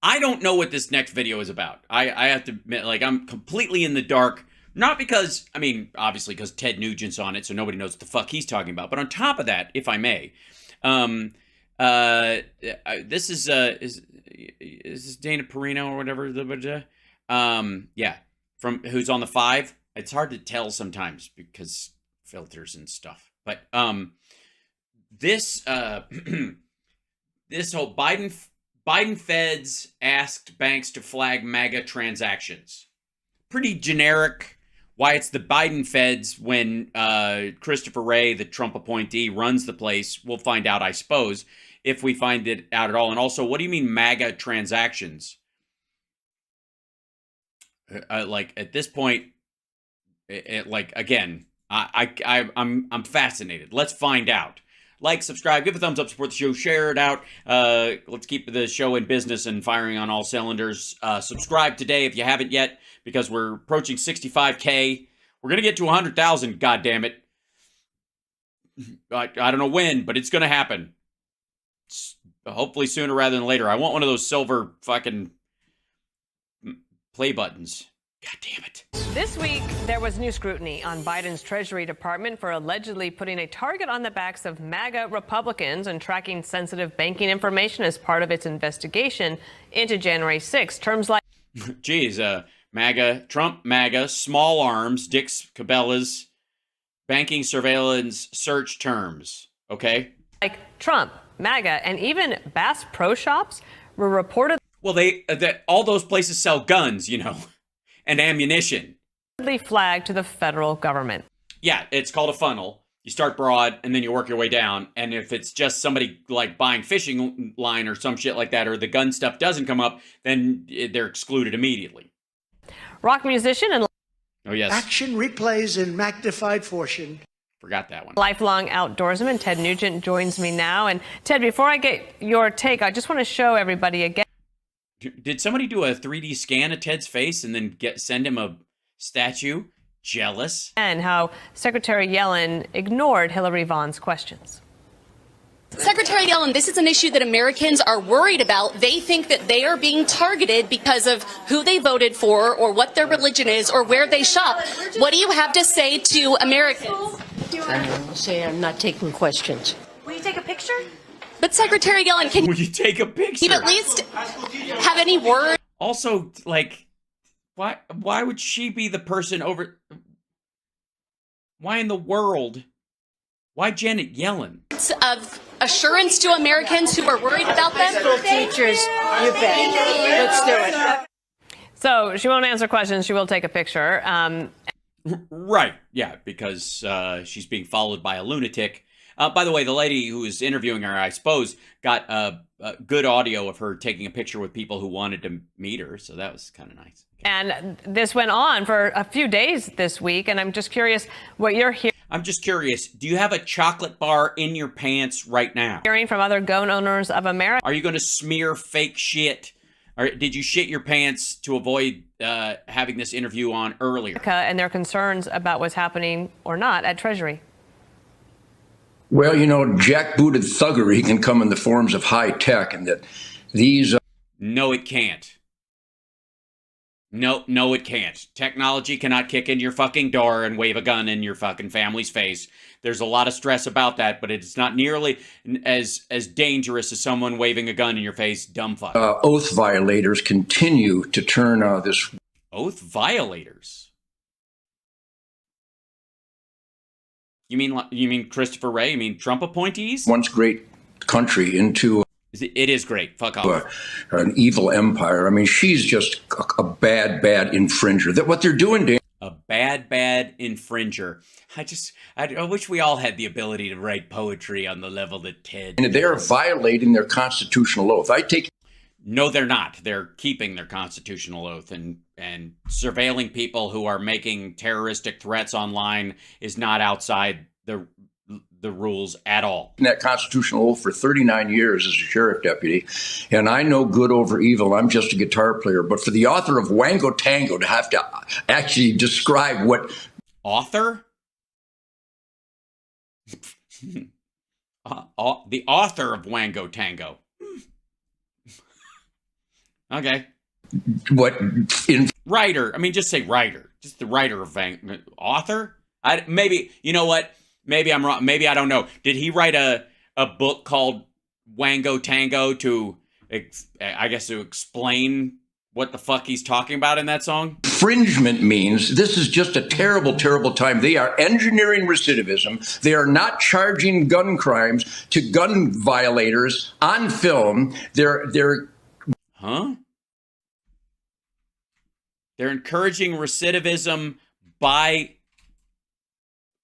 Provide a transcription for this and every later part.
I don't know what this next video is about. I have to admit, like, I'm completely in the dark. Not because, I mean, obviously because Ted Nugent's on it, so nobody knows what the fuck he's talking about. But on top of that, if I may, um, this is this Dana Perino or whatever yeah, from who's on the 5. It's hard to tell sometimes because filters and stuff. But this this whole Biden feds asked banks to flag MAGA transactions. Pretty generic. Why it's the Biden feds when Christopher Wray, the Trump appointee, runs the place. We'll find out, I suppose, if we find it out at all. And also, what do you mean MAGA transactions? Like at this point, like again, I'm fascinated. Let's find out. Like, subscribe, give a thumbs up, support the show, share it out. Let's keep the show in business and firing on all cylinders. Subscribe today if you haven't yet, because we're approaching 65K. We're going to get to 100,000, goddammit. I don't know when, but it's going to happen. Hopefully sooner rather than later. I want one of those silver fucking play buttons. God damn it. This week, there was new scrutiny on Biden's Treasury Department for allegedly putting a target on the backs of MAGA Republicans and tracking sensitive banking information as part of its investigation into January 6th. Terms like... Geez, MAGA, Trump, MAGA, small arms, Dick's, Cabela's, banking surveillance search terms, okay? Like Trump, MAGA, and even Bass Pro Shops were reported... Well, all those places sell guns, you know, and ammunition. Flagged to the federal government. Yeah, it's called a funnel. You start broad and then you work your way down. And if it's just somebody like buying fishing line or some shit like that, or the gun stuff doesn't come up, then they're excluded immediately. Rock musician and action replays in magnified fashion. Forgot that one. Lifelong outdoorsman Ted Nugent joins me now. And Ted, before I get your take, I just want to show everybody again. Did somebody do a 3D scan of Ted's face and then send him a statue? Jealous. And how Secretary Yellen ignored Hillary Vaughn's questions. Secretary Yellen, this is an issue that Americans are worried about. They think that they are being targeted because of who they voted for or what their religion is or where they shop. What do you have to say to Americans? I'll say I'm not taking questions. Will you take a picture? But Secretary Yellen, can Will you take a picture? you at least have any words? Also, like, why would she be the person over... Why in the world? Why Janet Yellen? Of assurance to Americans who are worried about them? Teachers, you bet. Let's do it. So she won't answer questions. She will take a picture. Right. Yeah, because she's being followed by a lunatic. By the way, the lady who was interviewing her, I suppose, got good audio of her taking a picture with people who wanted to meet her. So that was kind of nice. And this went on for a few days this week. And I'm just curious what you're I'm just curious. Do you have a chocolate bar in your pants right now? hearing from other gun owners of America. Are you going to smear fake shit? Or did you shit your pants to avoid having this interview on earlier? And their concerns about what's happening or not at Treasury. Well, you know, jackbooted thuggery can come in the forms of high tech, and that these... No, it can't. No, it can't. Technology cannot kick in your fucking door and wave a gun in your fucking family's face. There's a lot of stress about that, but it's not nearly as dangerous as someone waving a gun in your face, dumb fuck. Oath violators continue to turn this... Oath violators? You mean Christopher Wray? You mean Trump appointees? once great country into... It is great. Fuck off. An evil empire. I mean, she's just a bad infringer. That what they're doing, Dan. A bad infringer. I wish we all had the ability to write poetry on the level that Ted. And they're violating their constitutional oath. No, they're not. They're keeping their constitutional oath, and surveilling people who are making terroristic threats online is not outside the rules at all. That constitutional oath for 39 years as a sheriff deputy, and I know good over evil. I'm just a guitar player. But for the author of Wango Tango to have to actually describe what... Author? The author of Wango Tango. Okay. What in Writer. I mean, just say writer. Just the writer of author. Maybe, you know what? Maybe I'm wrong. Maybe I don't know. Did he write a book called Wango Tango to, I guess, to explain what the fuck he's talking about in that song? infringement means this is just a terrible, terrible time. They are engineering recidivism. They are not charging gun crimes to gun violators on film. They're Huh? They're encouraging recidivism by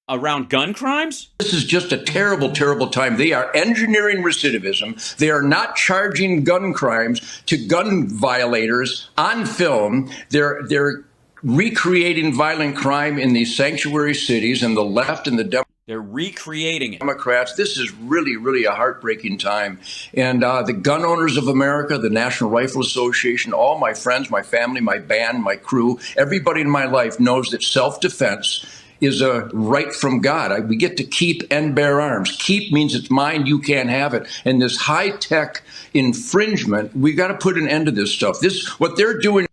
around gun crimes? This is just a terrible, terrible time. They are engineering recidivism. They are not charging gun crimes to gun violators on film. They're recreating violent crime in these sanctuary cities, and the left and the They're recreating it. Democrats. This is really, really a heartbreaking time. And the gun owners of America, the National Rifle Association, all my friends, my family, my band, my crew, everybody in my life knows that self-defense is a right from God. We get to keep and bear arms. Keep means it's mine, you can't have it. And this high-tech infringement, we got to put an end to this stuff. What they're doing.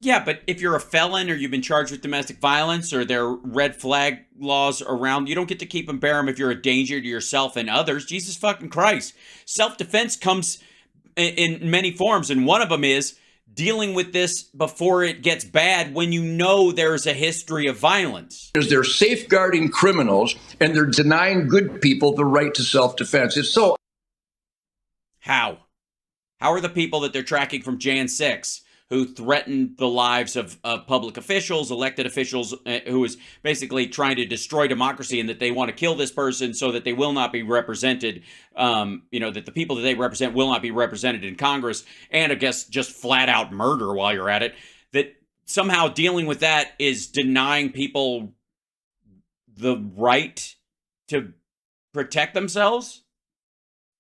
Yeah, but if you're a felon or you've been charged with domestic violence or there are red flag laws around, you don't get to keep and bear them if you're a danger to yourself and others. Jesus fucking Christ. Self-defense comes in many forms, and one of them is dealing with this before it gets bad when you know there's a history of violence. They're safeguarding criminals, and they're denying good people the right to self-defense. It's so... How? How are the people that they're tracking from Jan 6 who threatened the lives of public officials, elected officials, who is basically trying to destroy democracy, and that they want to kill this person so that they will not be represented, that the people that they represent will not be represented in Congress, and I guess just flat out murder while you're at it, that somehow dealing with that is denying people the right to protect themselves?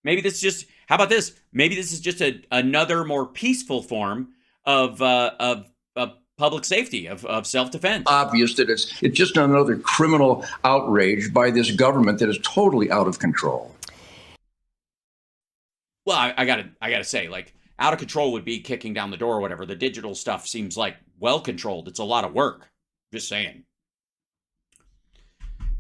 Maybe this is just, how about this? Maybe this is just another more peaceful form of public safety, of self-defense. Obvious that it's just another criminal outrage by this government that is totally out of control. Well, I gotta say, like, out of control would be kicking down the door or whatever. The digital stuff seems like well controlled. It's a lot of work. Just saying.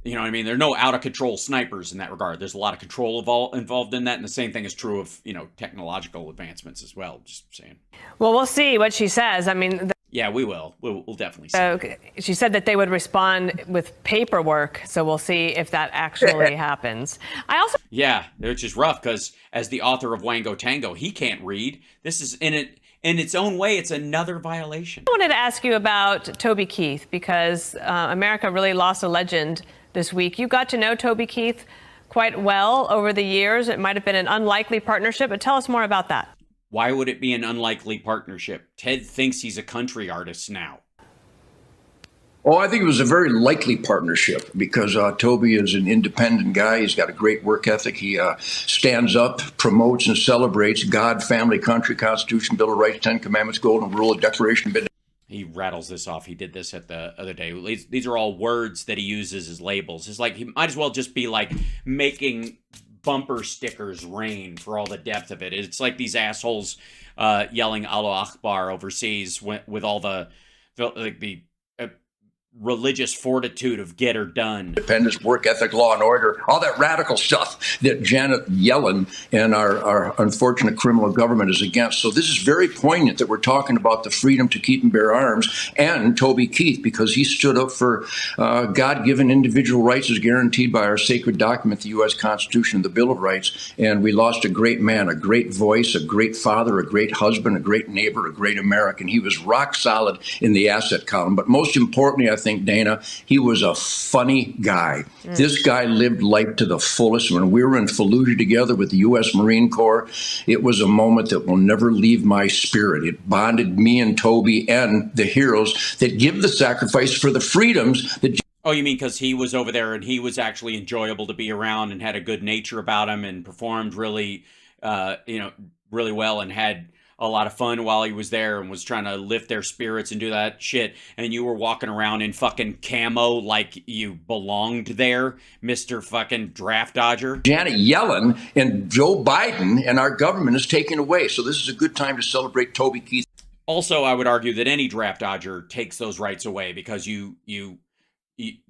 You know what I mean? There are no out of control snipers in that regard. There's a lot of control involved in that. And the same thing is true of, technological advancements as well. Just saying. Well, we'll see what she says. I mean, yeah, we will. We'll definitely see. She said that they would respond with paperwork. So we'll see if that actually happens. Yeah, which is rough because as the author of Wango Tango, he can't read. This is in its own way, it's another violation. I wanted to ask you about Toby Keith because America really lost a legend this week. You got to know Toby Keith quite well over the years. It might have been an unlikely partnership, but tell us more about that. Why would it be an unlikely partnership? Ted thinks he's a country artist now. Oh, I think it was a very likely partnership because Toby is an independent guy. He's got a great work ethic. He stands up, promotes, and celebrates God, family, country, Constitution, Bill of Rights, 10 Commandments, Golden Rule, Declaration of... He rattles this off. He did this at the other day. These are all words that he uses as labels. It's like he might as well just be like making bumper stickers rain for all the depth of it. It's like these assholes yelling Allah Akbar overseas with all the religious fortitude of get her done. Independence, work ethic, law and order, all that radical stuff that Janet Yellen and our unfortunate criminal government is against. So this is very poignant that we're talking about the freedom to keep and bear arms and Toby Keith, because he stood up for God-given individual rights as guaranteed by our sacred document, the U.S. Constitution, the Bill of Rights. And we lost a great man, a great voice, a great father, a great husband, a great neighbor, a great American. He was rock solid in the asset column. But most importantly, I think, Dana, he was a funny guy. This guy lived life to the fullest. When we were in Fallujah together with the U.S. Marine Corps, it was a moment that will never leave my spirit. It bonded me and Toby and the heroes that give the sacrifice for the freedoms that... Oh, you mean because he was over there and he was actually enjoyable to be around and had a good nature about him and performed really, really well and had a lot of fun while he was there and was trying to lift their spirits and do that shit. And you were walking around in fucking camo like you belonged there, Mr. fucking draft dodger. Janet Yellen and Joe Biden and our government is taken away. So this is a good time to celebrate Toby Keith. Also, I would argue that any draft dodger takes those rights away because you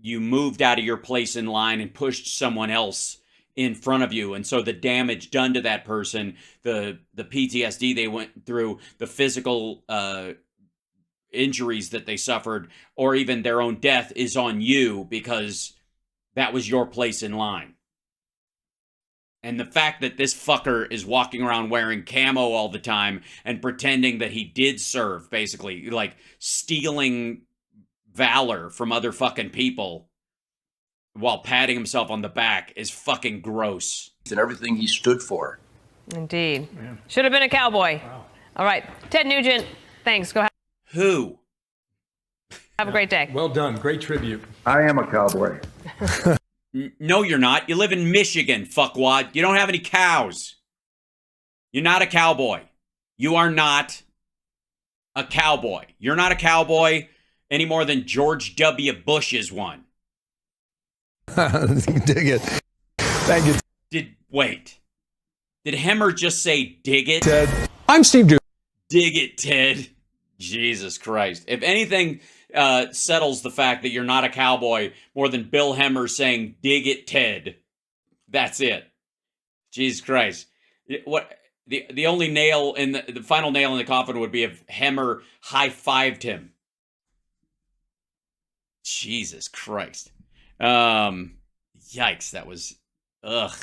moved out of your place in line and pushed someone else in front of you, and so the damage done to that person, the PTSD they went through, the physical injuries that they suffered, or even their own death is on you because that was your place in line. And the fact that this fucker is walking around wearing camo all the time and pretending that he did serve, basically, like stealing valor from other fucking people while patting himself on the back, is fucking gross. And everything he stood for. Indeed. Should have been a cowboy. Wow. All right. Ted Nugent, thanks. Go ahead. Who? Have a great day. Well done. Great tribute. I am a cowboy. No, you're not. You live in Michigan, fuckwad. You don't have any cows. You're not a cowboy. You are not a cowboy. You're not a cowboy any more than George W. Bush is one. Dig it. Thank you. Did Hemmer just say dig it? Ted. I'm Steve Duke. Dig it, Ted. Jesus Christ. If anything settles the fact that you're not a cowboy more than Bill Hemmer saying dig it, Ted, that's it. Jesus Christ. What the only nail in the final nail in the coffin would be if Hemmer high-fived him. Jesus Christ. Yikes, that was ugh.